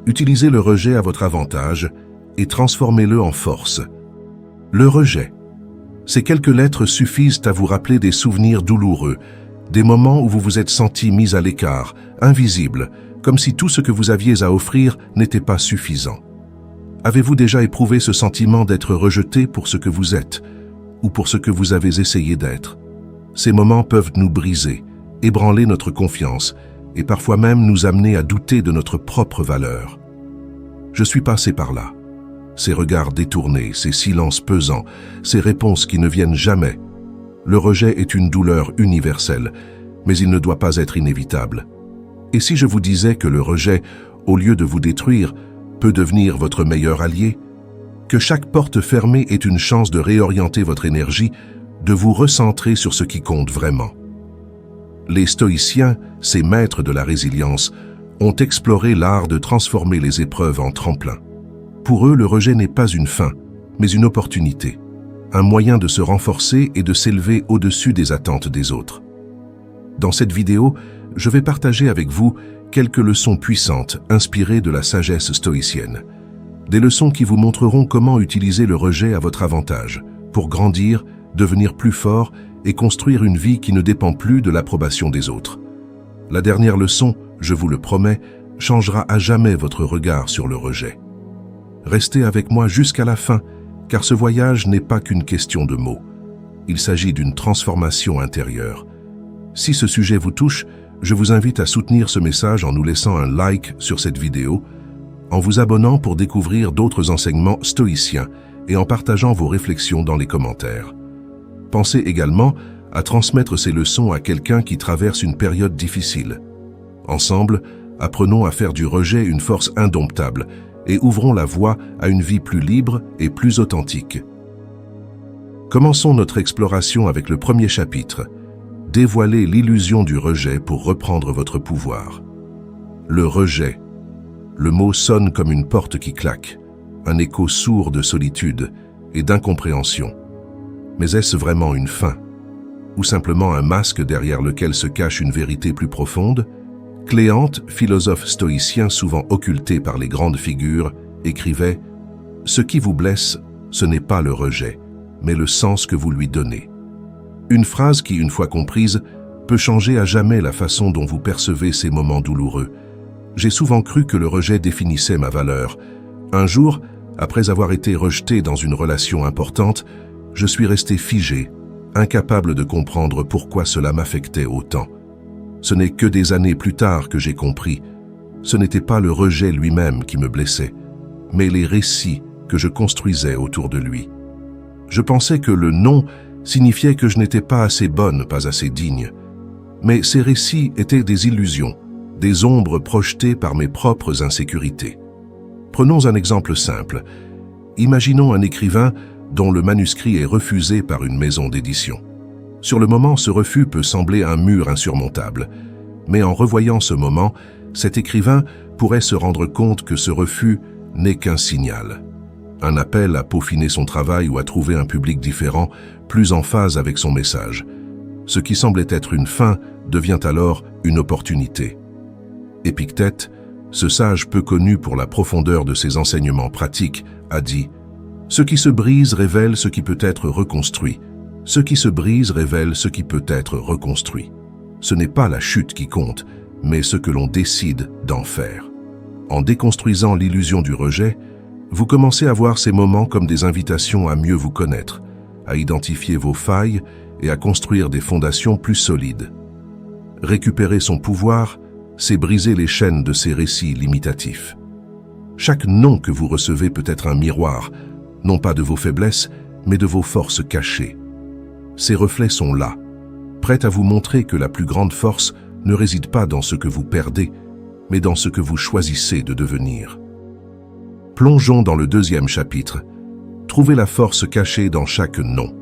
Utilisez le rejet à votre avantage et transformez-le en force. Le rejet. Ces quelques lettres suffisent à vous rappeler des souvenirs douloureux, des moments où vous vous êtes senti mis à l'écart, invisible, comme si tout ce que vous aviez à offrir n'était pas suffisant. Avez-vous déjà éprouvé ce sentiment d'être rejeté pour ce que vous êtes, ou pour ce que vous avez essayé d'être? Ces moments peuvent nous briser, ébranler notre confiance, et parfois même nous amener à douter de notre propre valeur. Je suis passé par là. Ces regards détournés, ces silences pesants, ces réponses qui ne viennent jamais. Le rejet est une douleur universelle, mais il ne doit pas être inévitable. Et si je vous disais que le rejet, au lieu de vous détruire, peut devenir votre meilleur allié? Que chaque porte fermée est une chance de réorienter votre énergie, de vous recentrer sur ce qui compte vraiment. Les stoïciens, ces maîtres de la résilience, ont exploré l'art de transformer les épreuves en tremplin. Pour eux, le rejet n'est pas une fin, mais une opportunité, un moyen de se renforcer et de s'élever au-dessus des attentes des autres. Dans cette vidéo, je vais partager avec vous quelques leçons puissantes inspirées de la sagesse stoïcienne. Des leçons qui vous montreront comment utiliser le rejet à votre avantage, pour grandir, devenir plus fort et construire une vie qui ne dépend plus de l'approbation des autres. La dernière leçon, je vous le promets, changera à jamais votre regard sur le rejet. Restez avec moi jusqu'à la fin, car ce voyage n'est pas qu'une question de mots. Il s'agit d'une transformation intérieure. Si ce sujet vous touche, je vous invite à soutenir ce message en nous laissant un like sur cette vidéo, en vous abonnant pour découvrir d'autres enseignements stoïciens et en partageant vos réflexions dans les commentaires. Pensez également à transmettre ces leçons à quelqu'un qui traverse une période difficile. Ensemble, apprenons à faire du rejet une force indomptable et ouvrons la voie à une vie plus libre et plus authentique. Commençons notre exploration avec le premier chapitre. Dévoiler l'illusion du rejet pour reprendre votre pouvoir. Le rejet. Le mot sonne comme une porte qui claque, un écho sourd de solitude et d'incompréhension. Mais est-ce vraiment une fin? Ou simplement un masque derrière lequel se cache une vérité plus profonde? Cléante, philosophe stoïcien souvent occulté par les grandes figures, écrivait « Ce qui vous blesse, ce n'est pas le rejet, mais le sens que vous lui donnez. » Une phrase qui, une fois comprise, peut changer à jamais la façon dont vous percevez ces moments douloureux. J'ai souvent cru que le rejet définissait ma valeur. Un jour, après avoir été rejeté dans une relation importante, je suis resté figé, incapable de comprendre pourquoi cela m'affectait autant. Ce n'est que des années plus tard que j'ai compris. Ce n'était pas le rejet lui-même qui me blessait, mais les récits que je construisais autour de lui. Je pensais que le non signifiait que je n'étais pas assez bonne, pas assez digne. Mais ces récits étaient des illusions, des ombres projetées par mes propres insécurités. Prenons un exemple simple. Imaginons un écrivain dont le manuscrit est refusé par une maison d'édition. Sur le moment, ce refus peut sembler un mur insurmontable. Mais en revoyant ce moment, cet écrivain pourrait se rendre compte que ce refus n'est qu'un signal. Un appel à peaufiner son travail ou à trouver un public différent, plus en phase avec son message. Ce qui semblait être une fin devient alors une opportunité. Épictète, ce sage peu connu pour la profondeur de ses enseignements pratiques, a dit « Ce qui se brise révèle ce qui peut être reconstruit. Ce qui se brise révèle ce qui peut être reconstruit. Ce n'est pas la chute qui compte, mais ce que l'on décide d'en faire. » En déconstruisant l'illusion du rejet, vous commencez à voir ces moments comme des invitations à mieux vous connaître, à identifier vos failles et à construire des fondations plus solides. Récupérer son pouvoir, c'est briser les chaînes de ces récits limitatifs. Chaque non que vous recevez peut être un miroir, non pas de vos faiblesses, mais de vos forces cachées. Ces reflets sont là, prêts à vous montrer que la plus grande force ne réside pas dans ce que vous perdez, mais dans ce que vous choisissez de devenir. Plongeons dans le deuxième chapitre. Trouvez la force cachée dans chaque non.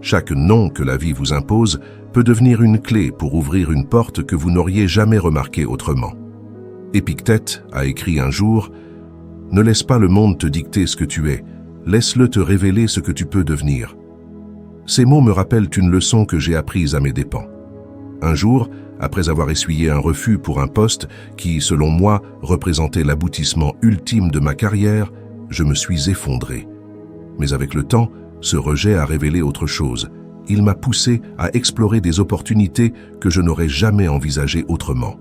Chaque non que la vie vous impose peut devenir une clé pour ouvrir une porte que vous n'auriez jamais remarquée autrement. Épictète a écrit un jour « Ne laisse pas le monde te dicter ce que tu es, laisse-le te révéler ce que tu peux devenir. » Ces mots me rappellent une leçon que j'ai apprise à mes dépens. Un jour, après avoir essuyé un refus pour un poste qui, selon moi, représentait l'aboutissement ultime de ma carrière, je me suis effondré. Mais avec le temps, ce rejet a révélé autre chose. Il m'a poussé à explorer des opportunités que je n'aurais jamais envisagées autrement.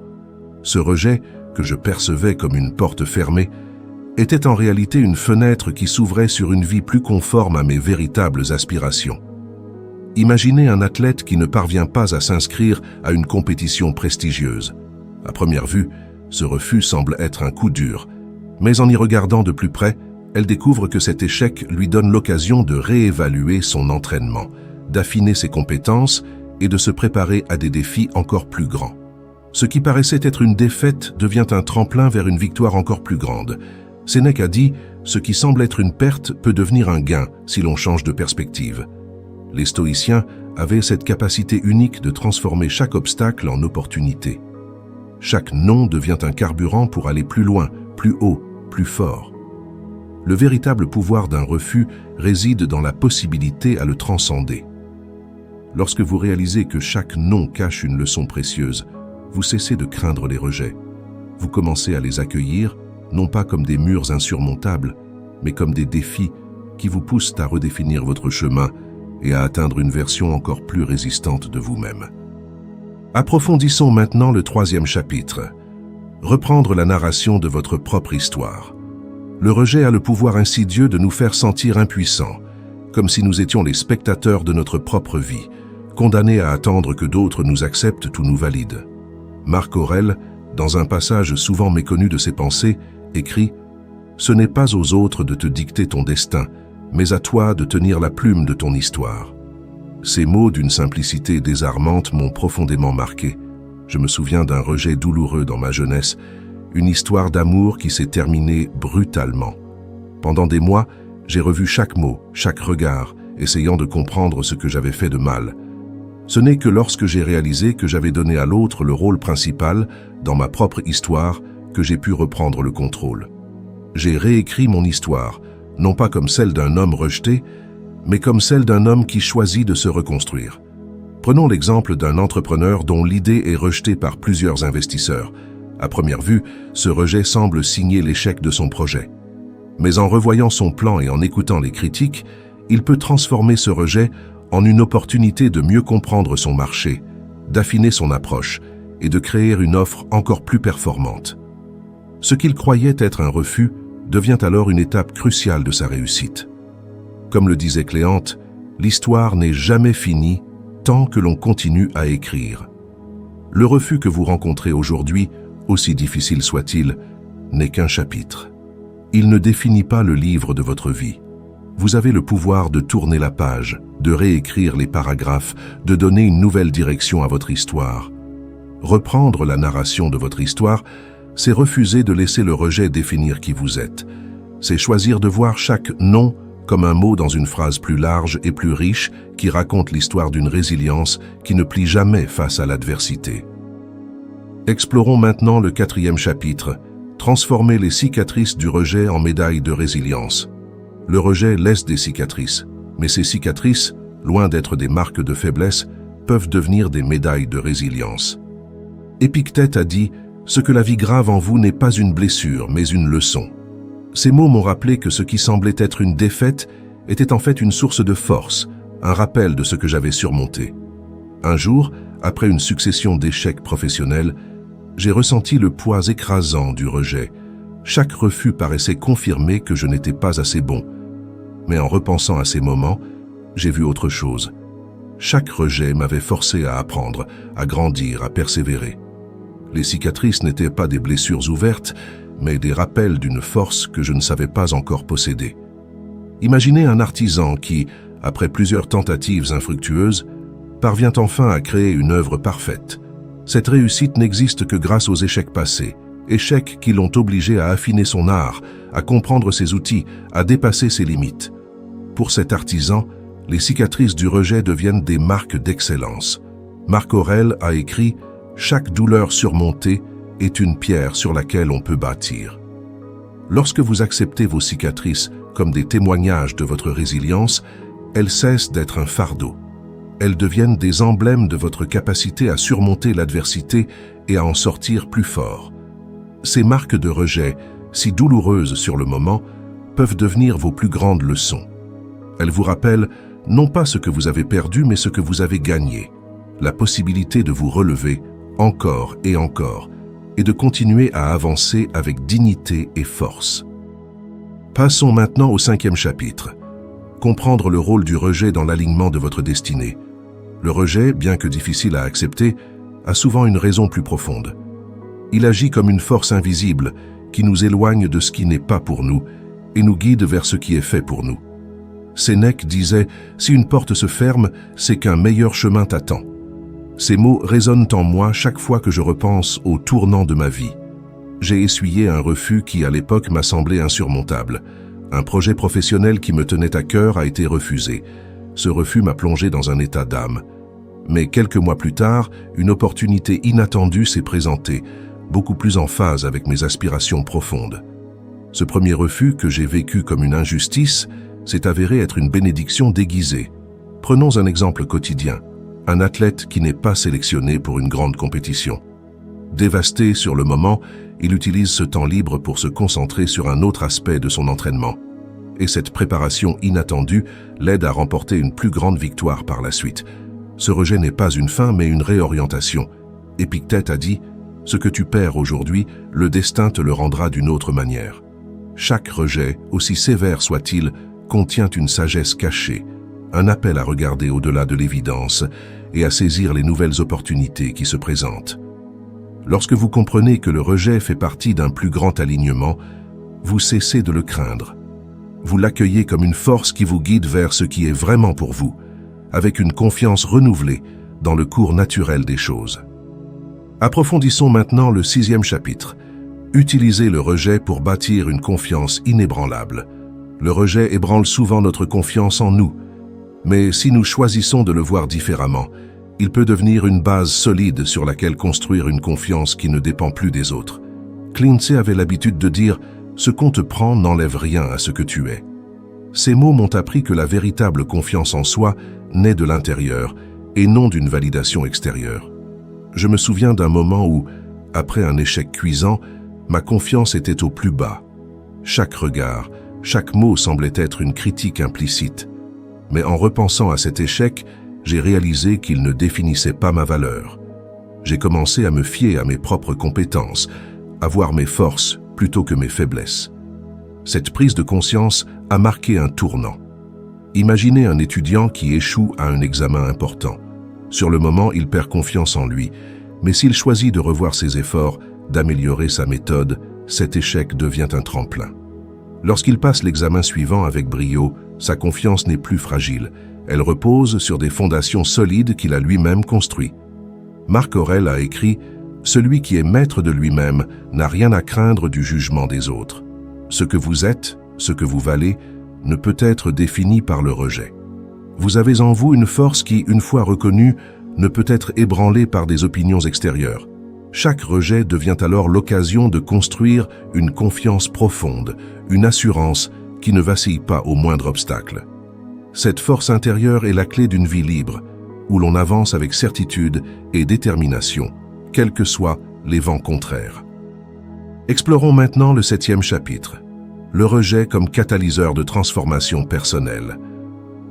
Ce rejet, que je percevais comme une porte fermée, était en réalité une fenêtre qui s'ouvrait sur une vie plus conforme à mes véritables aspirations. Imaginez un athlète qui ne parvient pas à s'inscrire à une compétition prestigieuse. À première vue, ce refus semble être un coup dur, mais en y regardant de plus près, elle découvre que cet échec lui donne l'occasion de réévaluer son entraînement, d'affiner ses compétences et de se préparer à des défis encore plus grands. Ce qui paraissait être une défaite devient un tremplin vers une victoire encore plus grande. Sénèque a dit « Ce qui semble être une perte peut devenir un gain si l'on change de perspective ». Les stoïciens avaient cette capacité unique de transformer chaque obstacle en opportunité. Chaque non devient un carburant pour aller plus loin, plus haut, plus fort. Le véritable pouvoir d'un refus réside dans la possibilité à le transcender. Lorsque vous réalisez que chaque non cache une leçon précieuse, vous cessez de craindre les rejets. Vous commencez à les accueillir, non pas comme des murs insurmontables, mais comme des défis qui vous poussent à redéfinir votre chemin et à atteindre une version encore plus résistante de vous-même. Approfondissons maintenant le 3e chapitre. Reprendre la narration de votre propre histoire. Le rejet a le pouvoir insidieux de nous faire sentir impuissants, comme si nous étions les spectateurs de notre propre vie, condamnés à attendre que d'autres nous acceptent ou nous valident. Marc Aurèle, dans un passage souvent méconnu de ses pensées, écrit « Ce n'est pas aux autres de te dicter ton destin, mais à toi de tenir la plume de ton histoire. » Ces mots d'une simplicité désarmante m'ont profondément marqué. Je me souviens d'un rejet douloureux dans ma jeunesse, une histoire d'amour qui s'est terminée brutalement. Pendant des mois, j'ai revu chaque mot, chaque regard, essayant de comprendre ce que j'avais fait de mal. Ce n'est que lorsque j'ai réalisé que j'avais donné à l'autre le rôle principal dans ma propre histoire que j'ai pu reprendre le contrôle. J'ai réécrit mon histoire, non pas comme celle d'un homme rejeté, mais comme celle d'un homme qui choisit de se reconstruire. Prenons l'exemple d'un entrepreneur dont l'idée est rejetée par plusieurs investisseurs. À première vue, ce rejet semble signer l'échec de son projet. Mais en revoyant son plan et en écoutant les critiques, il peut transformer ce rejet en une opportunité de mieux comprendre son marché, d'affiner son approche et de créer une offre encore plus performante. Ce qu'il croyait être un refus devient alors une étape cruciale de sa réussite. Comme le disait Cléante, l'histoire n'est jamais finie tant que l'on continue à écrire. Le refus que vous rencontrez aujourd'hui, aussi difficile soit-il, n'est qu'un chapitre. Il ne définit pas le livre de votre vie. Vous avez le pouvoir de tourner la page, de réécrire les paragraphes, de donner une nouvelle direction à votre histoire. Reprendre la narration de votre histoire, c'est refuser de laisser le rejet définir qui vous êtes. C'est choisir de voir chaque « non » comme un mot dans une phrase plus large et plus riche qui raconte l'histoire d'une résilience qui ne plie jamais face à l'adversité. Explorons maintenant le 4e chapitre, transformer les cicatrices du rejet en médailles de résilience. Le rejet laisse des cicatrices, mais ces cicatrices, loin d'être des marques de faiblesse, peuvent devenir des médailles de résilience. Épictète a dit « Ce que la vie grave en vous n'est pas une blessure, mais une leçon ». Ces mots m'ont rappelé que ce qui semblait être une défaite était en fait une source de force, un rappel de ce que j'avais surmonté. Un jour, après une succession d'échecs professionnels, j'ai ressenti le poids écrasant du rejet. Chaque refus paraissait confirmer que je n'étais pas assez bon. Mais en repensant à ces moments, j'ai vu autre chose. Chaque rejet m'avait forcé à apprendre, à grandir, à persévérer. Les cicatrices n'étaient pas des blessures ouvertes, mais des rappels d'une force que je ne savais pas encore posséder. Imaginez un artisan qui, après plusieurs tentatives infructueuses, parvient enfin à créer une œuvre parfaite. Cette réussite n'existe que grâce aux échecs passés, échecs qui l'ont obligé à affiner son art, à comprendre ses outils, à dépasser ses limites. Pour cet artisan, les cicatrices du rejet deviennent des marques d'excellence. Marc Aurèle a écrit « Chaque douleur surmontée est une pierre sur laquelle on peut bâtir ». Lorsque vous acceptez vos cicatrices comme des témoignages de votre résilience, elles cessent d'être un fardeau. elles deviennent des emblèmes de votre capacité à surmonter l'adversité et à en sortir plus fort. Ces marques de rejet, si douloureuses sur le moment, peuvent devenir vos plus grandes leçons. Elles vous rappellent non pas ce que vous avez perdu, mais ce que vous avez gagné, la possibilité de vous relever encore et encore, et de continuer à avancer avec dignité et force. Passons maintenant au 5e chapitre. Comprendre le rôle du rejet dans l'alignement de votre destinée. Le rejet, bien que difficile à accepter, a souvent une raison plus profonde. Il agit comme une force invisible qui nous éloigne de ce qui n'est pas pour nous et nous guide vers ce qui est fait pour nous. Sénèque disait « Si une porte se ferme, c'est qu'un meilleur chemin t'attend ». Ces mots résonnent en moi chaque fois que je repense au tournant de ma vie. J'ai essuyé un refus qui, à l'époque, m'a semblé insurmontable. Un projet professionnel qui me tenait à cœur a été refusé. Ce refus m'a plongé dans un état d'âme. Mais quelques mois plus tard, une opportunité inattendue s'est présentée, beaucoup plus en phase avec mes aspirations profondes. Ce premier refus, que j'ai vécu comme une injustice, s'est avéré être une bénédiction déguisée. Prenons un exemple quotidien. Un athlète qui n'est pas sélectionné pour une grande compétition. Dévasté sur le moment, il utilise ce temps libre pour se concentrer sur un autre aspect de son entraînement. Et cette préparation inattendue l'aide à remporter une plus grande victoire par la suite. Ce rejet n'est pas une fin, mais une réorientation. Épictète a dit « Ce que tu perds aujourd'hui, le destin te le rendra d'une autre manière ». Chaque rejet, aussi sévère soit-il, contient une sagesse cachée, un appel à regarder au-delà de l'évidence et à saisir les nouvelles opportunités qui se présentent. Lorsque vous comprenez que le rejet fait partie d'un plus grand alignement, vous cessez de le craindre. Vous l'accueillez comme une force qui vous guide vers ce qui est vraiment pour vous, avec une confiance renouvelée dans le cours naturel des choses. Approfondissons maintenant le 6e chapitre. Utilisez le rejet pour bâtir une confiance inébranlable. Le rejet ébranle souvent notre confiance en nous, mais si nous choisissons de le voir différemment, il peut devenir une base solide sur laquelle construire une confiance qui ne dépend plus des autres. Lindsay avait l'habitude de dire « Ce qu'on te prend n'enlève rien à ce que tu es ». Ces mots m'ont appris que la véritable confiance en soi naît de l'intérieur et non d'une validation extérieure. Je me souviens d'un moment où, après un échec cuisant, ma confiance était au plus bas. Chaque regard, chaque mot semblait être une critique implicite. Mais en repensant à cet échec, j'ai réalisé qu'il ne définissait pas ma valeur. J'ai commencé à me fier à mes propres compétences, à voir mes forces plutôt que mes faiblesses. Cette prise de conscience a marqué un tournant. Imaginez un étudiant qui échoue à un examen important. Sur le moment, il perd confiance en lui, mais s'il choisit de revoir ses efforts, d'améliorer sa méthode, cet échec devient un tremplin. Lorsqu'il passe l'examen suivant avec brio, sa confiance n'est plus fragile. Elle repose sur des fondations solides qu'il a lui-même construites. Marc Aurèle a écrit « Celui qui est maître de lui-même n'a rien à craindre du jugement des autres. Ce que vous êtes, ce que vous valez, ne peut être défini par le rejet. Vous avez en vous une force qui, une fois reconnue, ne peut être ébranlée par des opinions extérieures. Chaque rejet devient alors l'occasion de construire une confiance profonde, une assurance qui ne vacille pas au moindre obstacle. Cette force intérieure est la clé d'une vie libre, où l'on avance avec certitude et détermination, quels que soient les vents contraires. Explorons maintenant le 7e chapitre. Le rejet comme catalyseur de transformation personnelle.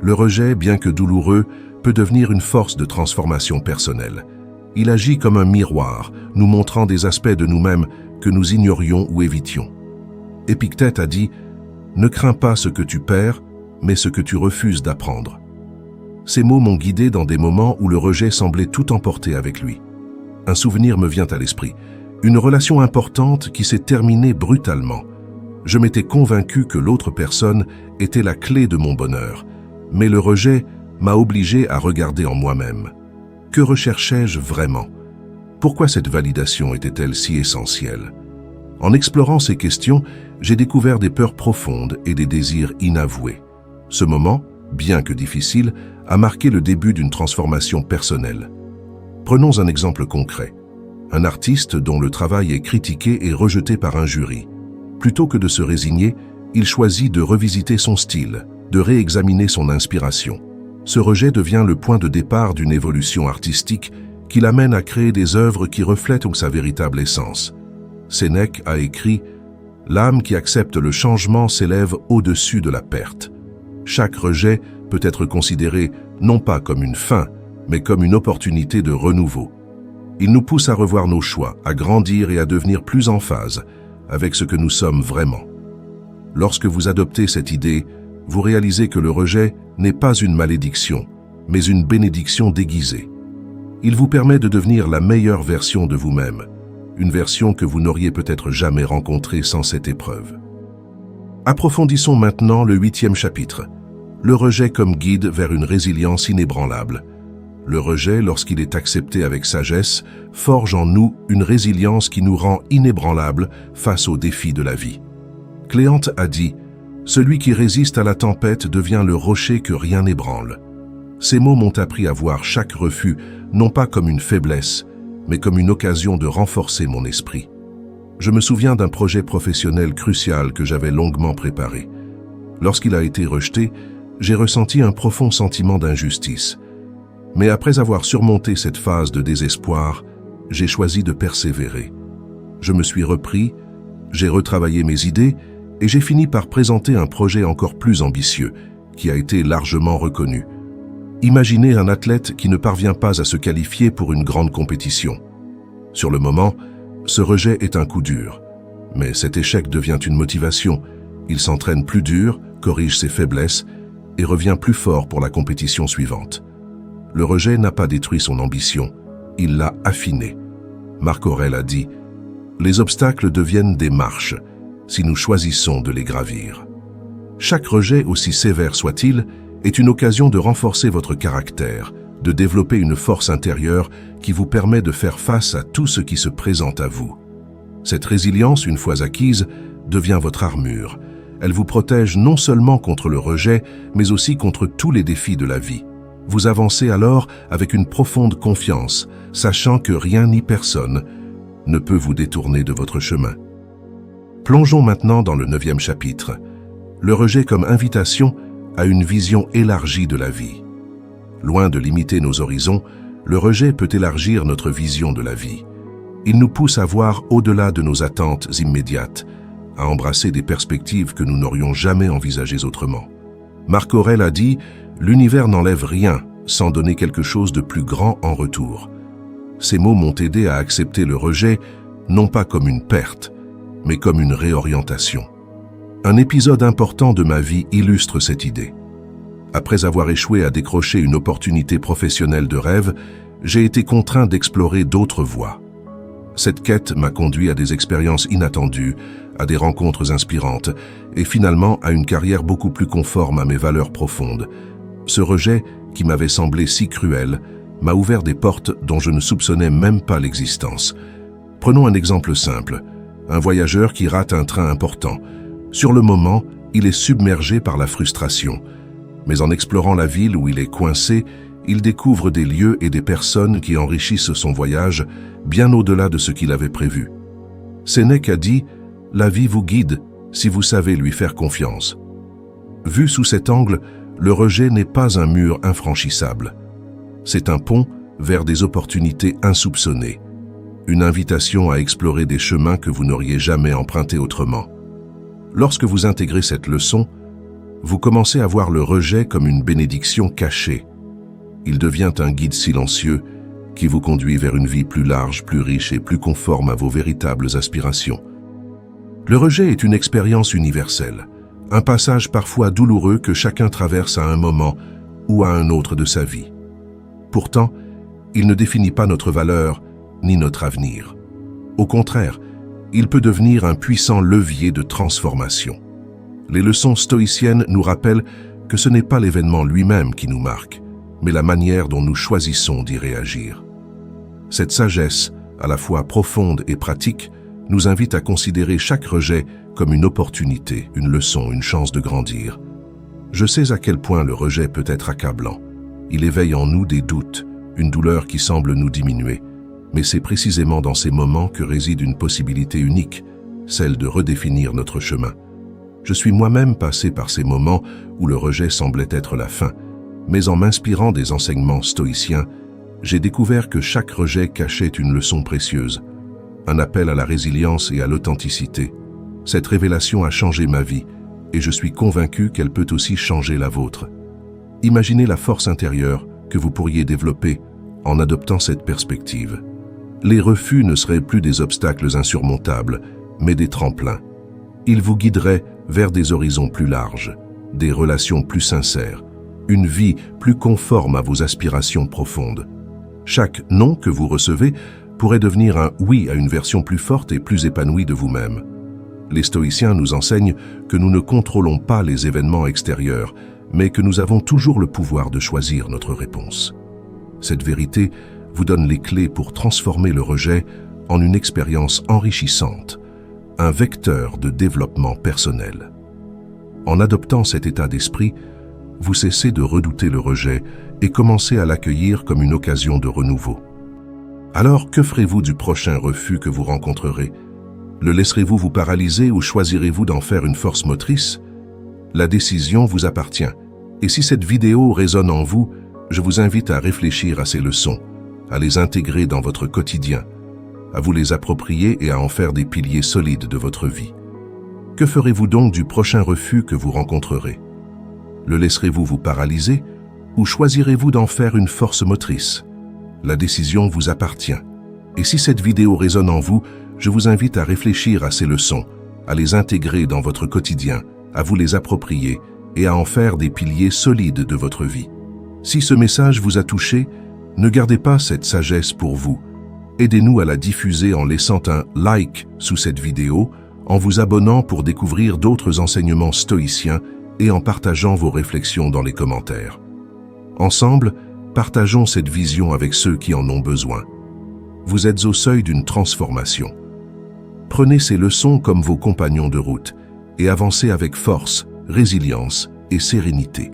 Le rejet, bien que douloureux, peut devenir une force de transformation personnelle. Il agit comme un miroir, nous montrant des aspects de nous-mêmes que nous ignorions ou évitions. Épictète a dit « Ne crains pas ce que tu perds, mais ce que tu refuses d'apprendre. » Ces mots m'ont guidé dans des moments où le rejet semblait tout emporter avec lui. Un souvenir me vient à l'esprit, une relation importante qui s'est terminée brutalement. Je m'étais convaincu que l'autre personne était la clé de mon bonheur, mais le rejet m'a obligé à regarder en moi-même. Que recherchais-je vraiment? Pourquoi cette validation était-elle si essentielle? En explorant ces questions, j'ai découvert des peurs profondes et des désirs inavoués. Ce moment, bien que difficile, a marqué le début d'une transformation personnelle. Prenons un exemple concret. Un artiste dont le travail est critiqué et rejeté par un jury. Plutôt que de se résigner, il choisit de revisiter son style, de réexaminer son inspiration. Ce rejet devient le point de départ d'une évolution artistique qui l'amène à créer des œuvres qui reflètent sa véritable essence. Sénèque a écrit « L'âme qui accepte le changement s'élève au-dessus de la perte ». Chaque rejet peut être considéré non pas comme une fin, mais comme une opportunité de renouveau. Il nous pousse à revoir nos choix, à grandir et à devenir plus en phase avec ce que nous sommes vraiment. Lorsque vous adoptez cette idée, vous réalisez que le rejet n'est pas une malédiction, mais une bénédiction déguisée. Il vous permet de devenir la meilleure version de vous-même, une version que vous n'auriez peut-être jamais rencontrée sans cette épreuve. Approfondissons maintenant le 8e chapitre, le rejet comme guide vers une résilience inébranlable. Le rejet, lorsqu'il est accepté avec sagesse, forge en nous une résilience qui nous rend inébranlables face aux défis de la vie. Cléante a dit « Celui qui résiste à la tempête devient le rocher que rien n'ébranle ». Ces mots m'ont appris à voir chaque refus non pas comme une faiblesse, mais comme une occasion de renforcer mon esprit. Je me souviens d'un projet professionnel crucial que j'avais longuement préparé. Lorsqu'il a été rejeté, j'ai ressenti un profond sentiment d'injustice. Mais après avoir surmonté cette phase de désespoir, j'ai choisi de persévérer. Je me suis repris, j'ai retravaillé mes idées et j'ai fini par présenter un projet encore plus ambitieux, qui a été largement reconnu. Imaginez un athlète qui ne parvient pas à se qualifier pour une grande compétition. Sur le moment, ce rejet est un coup dur, mais cet échec devient une motivation. Il s'entraîne plus dur, corrige ses faiblesses et revient plus fort pour la compétition suivante. Le rejet n'a pas détruit son ambition, il l'a affinée. Marc Aurèle a dit « Les obstacles deviennent des marches, si nous choisissons de les gravir. » Chaque rejet, aussi sévère soit-il, est une occasion de renforcer votre caractère, de développer une force intérieure qui vous permet de faire face à tout ce qui se présente à vous. Cette résilience, une fois acquise, devient votre armure. Elle vous protège non seulement contre le rejet, mais aussi contre tous les défis de la vie. Vous avancez alors avec une profonde confiance, sachant que rien ni personne ne peut vous détourner de votre chemin. Plongeons maintenant dans le 9e chapitre, le rejet comme invitation à une vision élargie de la vie. Loin de limiter nos horizons, le rejet peut élargir notre vision de la vie. Il nous pousse à voir au-delà de nos attentes immédiates, à embrasser des perspectives que nous n'aurions jamais envisagées autrement. Marc Aurèle a dit « L'univers n'enlève rien sans donner quelque chose de plus grand en retour ». Ces mots m'ont aidé à accepter le rejet, non pas comme une perte, mais comme une réorientation. Un épisode important de ma vie illustre cette idée. Après avoir échoué à décrocher une opportunité professionnelle de rêve, j'ai été contraint d'explorer d'autres voies. Cette quête m'a conduit à des expériences inattendues, à des rencontres inspirantes et finalement à une carrière beaucoup plus conforme à mes valeurs profondes. Ce rejet, qui m'avait semblé si cruel, m'a ouvert des portes dont je ne soupçonnais même pas l'existence. Prenons un exemple simple. Un voyageur qui rate un train important. Sur le moment, il est submergé par la frustration. Mais en explorant la ville où il est coincé, il découvre des lieux et des personnes qui enrichissent son voyage bien au-delà de ce qu'il avait prévu. Sénèque a dit « La vie vous guide si vous savez lui faire confiance ». Vu sous cet angle, le rejet n'est pas un mur infranchissable. C'est un pont vers des opportunités insoupçonnées, une invitation à explorer des chemins que vous n'auriez jamais empruntés autrement. Lorsque vous intégrez cette leçon, vous commencez à voir le rejet comme une bénédiction cachée. Il devient un guide silencieux qui vous conduit vers une vie plus large, plus riche et plus conforme à vos véritables aspirations. Le rejet est une expérience universelle, un passage parfois douloureux que chacun traverse à un moment ou à un autre de sa vie. Pourtant, il ne définit pas notre valeur ni notre avenir. Au contraire, il peut devenir un puissant levier de transformation. Les leçons stoïciennes nous rappellent que ce n'est pas l'événement lui-même qui nous marque, mais la manière dont nous choisissons d'y réagir. Cette sagesse, à la fois profonde et pratique, nous invite à considérer chaque rejet comme une opportunité, une leçon, une chance de grandir. Je sais à quel point le rejet peut être accablant. Il éveille en nous des doutes, une douleur qui semble nous diminuer. Mais c'est précisément dans ces moments que réside une possibilité unique, celle de redéfinir notre chemin. Je suis moi-même passé par ces moments où le rejet semblait être la fin, Mais en m'inspirant des enseignements stoïciens, j'ai découvert que chaque rejet cachait une leçon précieuse, un appel à la résilience et à l'authenticité. Cette révélation a changé ma vie et je suis convaincu qu'elle peut aussi changer la vôtre. Imaginez la force intérieure que vous pourriez développer en adoptant cette perspective. Les refus ne seraient plus des obstacles insurmontables, mais des tremplins. Ils vous guideraient vers des horizons plus larges, des relations plus sincères, une vie plus conforme à vos aspirations profondes. Chaque non que vous recevez pourrait devenir un oui à une version plus forte et plus épanouie de vous-même. Les stoïciens nous enseignent que nous ne contrôlons pas les événements extérieurs, mais que nous avons toujours le pouvoir de choisir notre réponse. Cette vérité vous donne les clés pour transformer le rejet en une expérience enrichissante, un vecteur de développement personnel. En adoptant cet état d'esprit, vous cessez de redouter le rejet et commencez à l'accueillir comme une occasion de renouveau. Alors, que ferez-vous du prochain refus que vous rencontrerez? Le laisserez-vous vous paralyser ou choisirez-vous d'en faire une force motrice? La décision vous appartient. Et si cette vidéo résonne en vous, je vous invite à réfléchir à ces leçons, à les intégrer dans votre quotidien, à vous les approprier et à en faire des piliers solides de votre vie. Que ferez-vous donc du prochain refus que vous rencontrerez? Le laisserez-vous vous paralyser ou choisirez-vous d'en faire une force motrice? La décision vous appartient. Et si cette vidéo résonne en vous, je vous invite à réfléchir à ces leçons, à les intégrer dans votre quotidien, à vous les approprier et à en faire des piliers solides de votre vie. Si ce message vous a touché, ne gardez pas cette sagesse pour vous. Aidez-nous à la diffuser en laissant un like sous cette vidéo, en vous abonnant pour découvrir d'autres enseignements stoïciens et en partageant vos réflexions dans les commentaires. Ensemble, partageons cette vision avec ceux qui en ont besoin. Vous êtes au seuil d'une transformation. Prenez ces leçons comme vos compagnons de route et avancez avec force, résilience et sérénité.